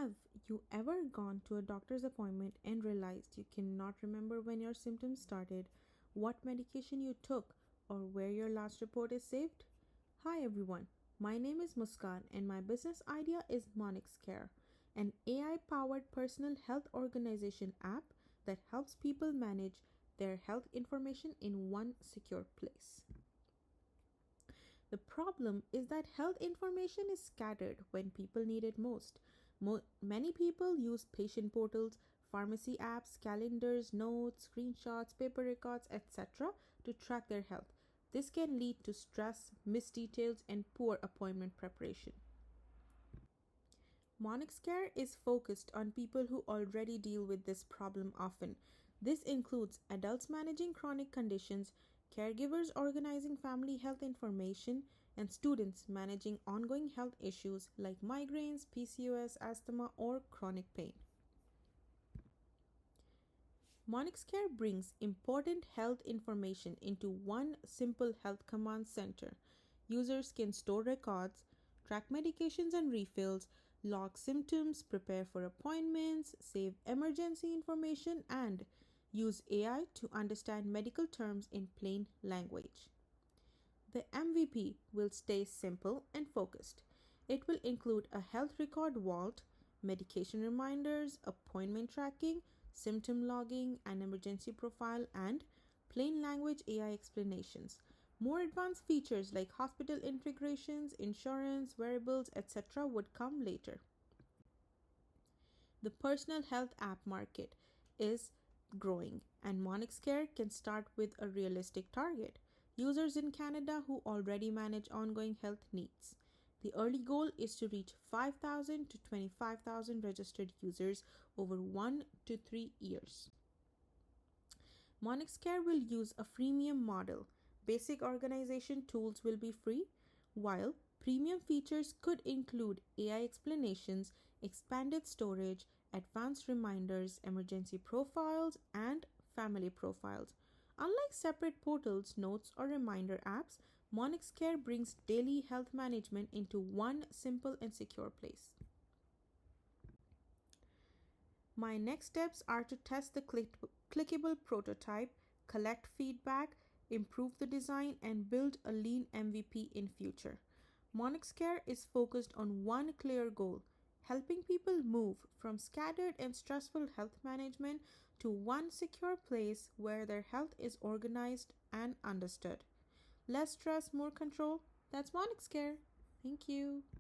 Have you ever gone to a doctor's appointment and realized you cannot remember when your symptoms started, what medication you took, or where your last report is saved? Hi everyone, my name is Muskan and my business idea is MonixCare, an AI powered personal health organization app that helps people manage their health information in one secure place. The problem is that health information is scattered when people need it most. Many people use patient portals, pharmacy apps, calendars, notes, screenshots, paper records, etc. to track their health. This can lead to stress, missed details, and poor appointment preparation. MonixCare is focused on people who already deal with this problem often. This includes adults managing chronic conditions, caregivers organizing family health information, and students managing ongoing health issues like migraines, PCOS, asthma, or chronic pain. MonixCare brings important health information into one simple health command center. Users can store records, track medications and refills, log symptoms, prepare for appointments, save emergency information, and use AI to understand medical terms in plain language. The MVP will stay simple and focused. It will include a health record vault, medication reminders, appointment tracking, symptom logging, an emergency profile, and plain language AI explanations. More advanced features like hospital integrations, insurance, wearables, etc. would come later. The personal health app market is growing, and MonixCare can start with a realistic target users in Canada who already manage ongoing health needs. The early goal is to reach 5,000 to 25,000 registered users over 1 to 3 years. MonixCare will use a freemium model. Basic organization tools will be free, while premium features could include AI explanations, expanded storage, advanced reminders, emergency profiles, and family profiles. Unlike separate portals, notes, or reminder apps, MonixCare brings daily health management into one simple and secure place. My next steps are to test the clickable prototype, collect feedback, improve the design, and build a lean MVP in future. MonixCare is focused on one clear goal: helping people move from scattered and stressful health management to one secure place where their health is organized and understood. Less stress, more control. That's MonixCare. Thank you.